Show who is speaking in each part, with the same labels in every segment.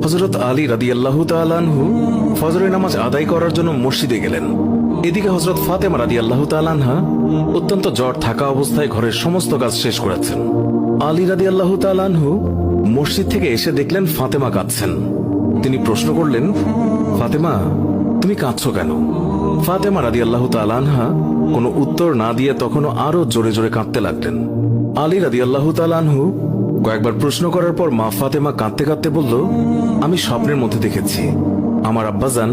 Speaker 1: হযরত আলী রাদিয়াল্লাহু তাআলা আনহু ফজরের নামাজ আদায় করার জন্য মসজিদে গেলেন। এদিকে হযরত ফাতেমা রাদিয়াল্লাহু তাআলা আনহা অত্যন্ত জ্বর থাকা অবস্থায় ঘরের সমস্ত কাজ শেষ করেছেন। আলী রাদিয়াল্লাহু তাআলা আনহু মসজিদ থেকে এসে দেখলেন ফাতেমা কাঁদছেন। তিনি প্রশ্ন করলেন, ফাতেমা, তুমি কাঁদছো কেন? ফাতেমা রাদিয়াল্লাহু তাআলা আনহা কোনো উত্তর না দিয়ে তখনও আরো জোরে জোরে কাঁদতে লাগলেন। আলী রাদিয়াল্লাহু তাআলা আনহু কয়েকবার প্রশ্ন করার পর মা ফাতেমা কাঁদতে কাঁদতে বলল, আমি স্বপ্নের মধ্যে দেখেছি আমার আব্বাজান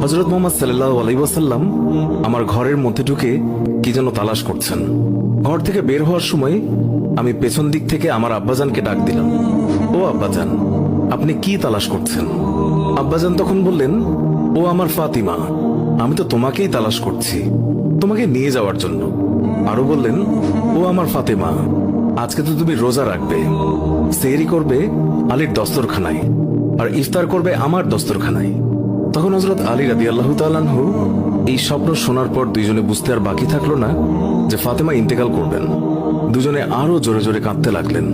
Speaker 1: হযরত মুহাম্মদ সাল্লাল্লাহু আলাইহি ওয়াসাল্লাম আমার ঘরের মধ্যে ঢুকে কি যেন তালাশ করছেন। ঘর থেকে বের হওয়ার সময় আমি পেছন দিক থেকে আমার আব্বাজানকে ডাক দিলাম, ও আব্বাজান, আপনি কি তালাশ করছেন? আব্বাজান তখন বললেন, ও আমার ফাতিমা, আমি তো তোমাকেই তালাশ করছি, তোমাকে নিয়ে যাওয়ার জন্য। আরো বললেন, ও আমার ফাতেমা, আজকে তো তুমি রোজা রাখবে, সেহরি করবে আলীর দস্তরখানায় আর ইফতার করবে আমার দস্তরখানায়। তখন হযরত আলী রাদিয়াল্লাহু তাআলা আনহু এই স্বপ্ন শোনার পর দুইজনে বুঝতে আর বাকি থাকলো না যে ফাতেমা ইন্তেকাল করবেন। দুজনে আরো জোরে জোরে কাঁদতে লাগলেন।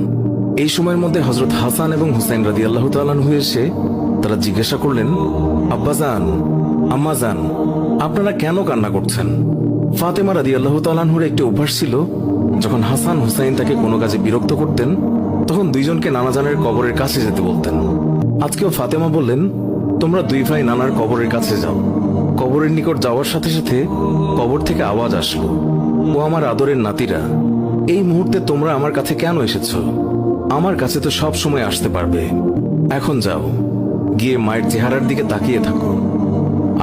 Speaker 1: এই সময়ের মধ্যে হযরত হাসান এবং হুসাইন রাদিয়াল্লাহু তাআলা আনহু এসে তারা জিজ্ঞাসা করলেন, আব্বাজান, আম্মাজান, আপনারা কেন কান্না করছেন? ফাতেমা রাদিয়াল্লাহু তাআলা আনহুর একটি অভ্যাস ছিল, যখন হাসান হুসাইন তাকে কোনো কাজে বিরক্ত করতেন তখন দুইজনকে নানাজানের কবরের কাছে যেতে বলতেন। আজকেও ফাতেমা বললেন, তোমরা দুই ভাই নানার কবরের কাছে যাও। কবরের নিকট যাওয়ার সাথে সাথে কবর থেকে আওয়াজ আসলো, ও আমার আদরের নাতিরা, এই মুহূর্তে তোমরা আমার কাছে কেন এসেছো? আমার কাছে তো সব সময় আসতে পারবে। এখন যাও, গিয়ে মায়ের চেহারার দিকে তাকিয়ে থাকো।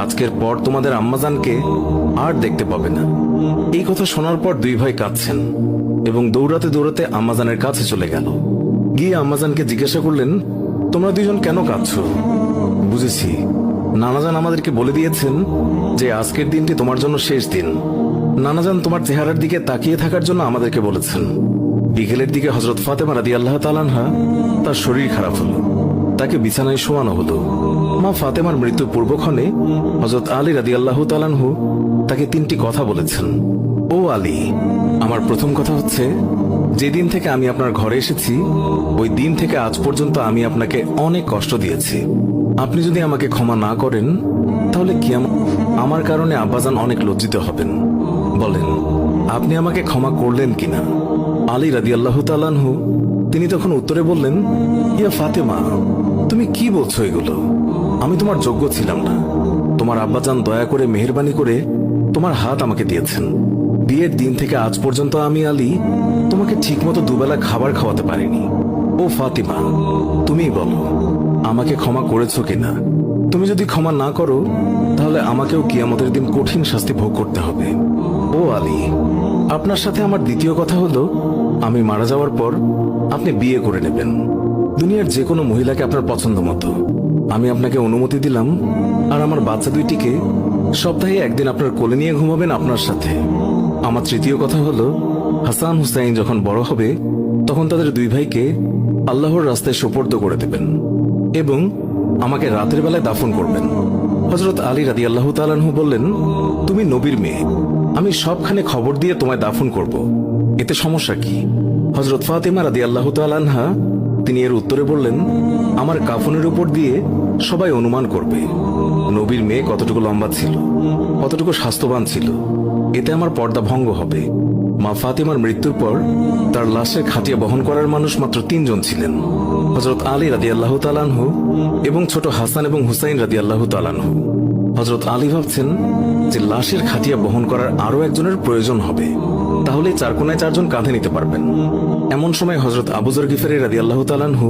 Speaker 1: আজকের পর তোমাদের আম্মাজানকে আর দেখতে পাবে না। এই কথা শোনার পর দুই ভাই কাঁদছেন এবং দৌড়াতে দৌড়াতে আম্মাজানের কাছে চলে গেল। গিয়ে আম্মাজানকে জিজ্ঞাসা করলেন, তোমরা দুইজন কেন কাঁদছো? বুঝেছি, নানাজান আমাদেরকে বলে দিয়েছেন যে আজকের দিনটি তোমার জন্য শেষ দিন। নানাজান তোমার চেহারার দিকে তাকিয়ে থাকার জন্য আমাদেরকে বলেছেন। বিকেলের দিকে হযরত ফাতেমা রাদিয়াল্লাহু তাআলা আনহা তার শরীর খারাপ হলো, তাকে বিছানায় শোয়ানো হলো। মা ফাতেমার মৃত্যুর পূর্বক্ষণে হযরত আলী রাদিয়াল্লাহু তাআলা আনহু তাকে তিনটি কথা বলেছেন। ও আলী, আমার প্রথম কথা হচ্ছে, যেদিন থেকে আমি আপনার ঘরে এসেছি ওই দিন থেকে আজ পর্যন্ত আমি আপনাকে অনেক কষ্ট দিয়েছি। আপনি যদি আমাকে ক্ষমা না করেন তাহলে কি আমার কারণে আব্বাজান অনেক লজ্জিত হবেন। বলেন, আপনি আমাকে ক্ষমা করলেন কিনা? আলী রাদিয়াল্লাহু তাআলা আনহু তিনি তখন উত্তরে বললেন, ইয়া ফাতেমা, তুমি কি বলছো এগুলো? আমি তোমার যোগ্য ছিলাম না। তোমার আব্বাজান দয়া করে মেহেরবানি করে তোমার হাত আমাকে দিয়েছেন। বিয়ের দিন থেকে আজ পর্যন্ত আমি আলী তোমাকে ঠিকমতো দুবেলা খাবার খাওয়াতে পারিনি। ও ফাতিমা, তুমিই বলো, আমাকে ক্ষমা করেছো কিনা? তুমি যদি ক্ষমা না করো তাহলে আমাকেও কিয়ামতের দিন কঠিন শাস্তি ভোগ করতে হবে। ও আলী, আপনার সাথে আমার দ্বিতীয় কথা হলো, আমি মারা যাওয়ার পর আপনি বিয়ে করে নেবেন দুনিয়ার যে কোনো মহিলাকে আপনার পছন্দ মতো। আমি আপনাকে অনুমতি দিলাম, আর আমার বাচ্চা দুইটিকে সপ্তাহে একদিন আপনার কোলে নিয়ে ঘুমাবেন আপনার সাথে। আমার তৃতীয় কথা হলো, হাসান হুসাইন যখন বড় হবে তখন তাদের দুই ভাইকে আল্লাহর রাস্তায় সোপর্দ করে দেবেন এবং আমাকে রাতের বেলায় দাফন করবেন। হযরত আলী রাদিয়াল্লাহু তাআলা আনহু বললেন, তুমি নবীর মেয়ে, আমি সবখানে খবর দিয়ে তোমায় দাফন করব, এতে সমস্যা কি? হযরত ফাতেমা রাদিয়াল্লাহু তাআলা আনহা তিনি এর উত্তরে বললেন, আমার কাফনের উপর দিয়ে সবাই অনুমান করবে নবীর মেয়ে কতটুকু লম্বা ছিল, কতটুকু স্বাস্থ্যবান ছিল, এতে আমার পর্দা ভঙ্গ হবে। মা ফাতেমার মৃত্যুর পর তার লাশের খাটিয়া বহন করার মানুষ মাত্র 3 জন ছিলেন, হযরত আলী রাদিয়াল্লাহু তাআলা আনহু এবং ছোট হাসান এবং হুসাইন রাদিয়াল্লাহু তাআলা আনহু। হযরত আলী ভাবছেন যে লাশের খাটিয়া বহন করার আরো একজনের প্রয়োজন হবে, তাহলে 4 কোনায় 4 জন কাঁধে নিতে পারবেন। এমন সময় হযরত আবু যর গিফারী রাদিয়াল্লাহু তাআলা আনহু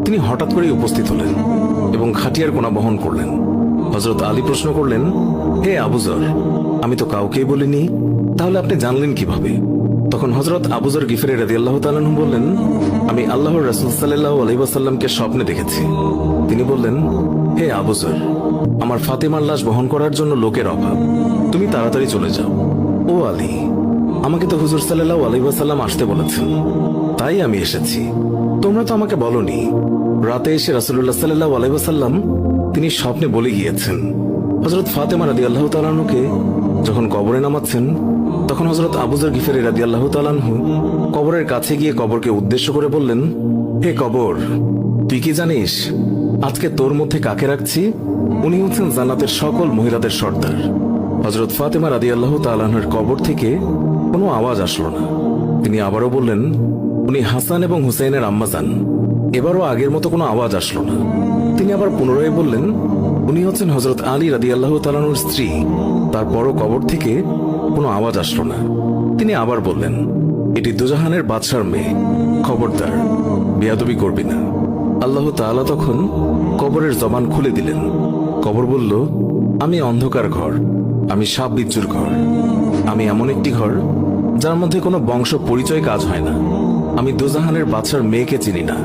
Speaker 1: তিনি হঠাৎ করেই উপস্থিত হলেন এবং খাটিয়ার কোনা বহন করলেন। হযরত আলী প্রশ্ন করলেন, হে আবু যর, আমি তো কাউকেই বলিনি, তাহলে আপনি জানলেন কিভাবে? তখন হযরত আবু যর গিফারী রাদিয়াল্লাহু তাআলা আনহু বললেন, আমি আল্লাহর রাসূল সাল্লাল্লাহু আলাইহি ওয়াসাল্লামকে স্বপ্নে দেখেছি। তিনি বললেন, হে আবু যর, আমার ফাতেমার লাশ বহন করার জন্য লোকের অভাব, তুমি তাড়াতাড়ি চলে যাও। ও আলী, আমাকে তো হুজুর সাল্লাল্লাহু আলাইহি ওয়াসাল্লাম আসতে বলেছেন, তাই আমি এসেছি। তোমরা তো আমাকে বলনি। রাতে এসে রাসূলুল্লাহ সাল্লাল্লাহু আলাইহি ওয়াসাল্লাম তিনি স্বপ্নে বলে গিয়েছেন হযরত ফাতেমা রাদিয়াল্লাহু তাআলা আনহুকে যখন কবরে নামাচ্ছেন তখন হযরত আবু যর গিফারী রাদিয়াল্লাহু তাআলা আনহু কবরের কাছে গিয়ে কবরকে উদ্দেশ্য করে বললেন, হে কবর, তুই কি জানিস আজকে তোর মধ্যে কাকে রাখছি? উনি হচ্ছেন জান্নাতের সকল মহিলাদের সর্দার। হযরত ফাতেমা রাদিয়াল্লাহু তাআলা আনহার কবর থেকে কোনো আওয়াজ আসলো না। তিনি আবারও বললেন, উনি হাসান এবং হুসাইনের আম্মা যান। এবারও আগের মতো কোনো আওয়াজ আসলো না। তিনি আবার পুনরায় বললেন, উনি হচ্ছেন হযরত আলী রাদিয়াল্লাহু তাআলা আনহুর স্ত্রী। তারপরও কবর থেকে কোনো আওয়াজ আসলো না। তিনি আবার বললেন, এটি দুজাহানের বাদশার মেয়ে, খবরদার বেয়াদবি করবি না। আল্লাহ তাআলা তখন কবরের জবান খুলে দিলেন। কবর বলল, আমি অন্ধকার ঘর, আমি সাপ বিচ্ছুর ঘর, আমি এমন একটি ঘর যার মধ্যে কোনো বংশ পরিচয় কাজ হয় না। আমি দুজাহানের বাদশার মেয়েকে চিনি না,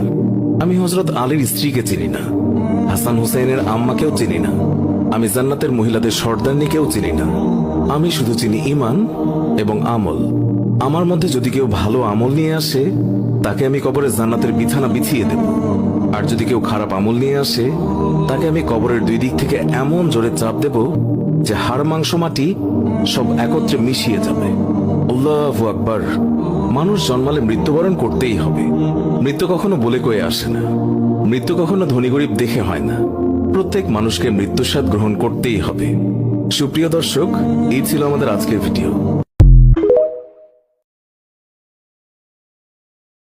Speaker 1: আমি হযরত আলীর স্ত্রীকে চিনি না, হাসান হুসাইনের আম্মাকেও চিনি না, আমি জান্নাতের মহিলাদের সর্দারনিকেও চিনি না। আমি শুধু চিনি ঈমান এবং আমল। আমার মধ্যে যদি কেউ ভালো আমল নিয়ে আসে, তাকে আমি কবরে জান্নাতের বিছানা বিছিয়ে দেব। আর যদি কেউ খারাপ আমল নিয়ে আসে, তাকে আমি কবরের দুই দিক থেকে এমন জোরে চাপ দেব যে হাড় মাংস মাটি সব একত্রে মিশিয়ে যাবে। আল্লাহু আকবার। মানুষ জন্মালে মৃত্যুবরণ করতেই হবে। মৃত্যু কখনো বলে কয়ে আসে না, মৃত্যু কখনো ধনী গরিব দেখে হয় না। প্রত্যেক মানুষকে মৃত্যুর স্বাদ গ্রহণ করতেই হবে। সুপ্রিয় দর্শক, এই ছিল আমাদের আজকের ভিডিও।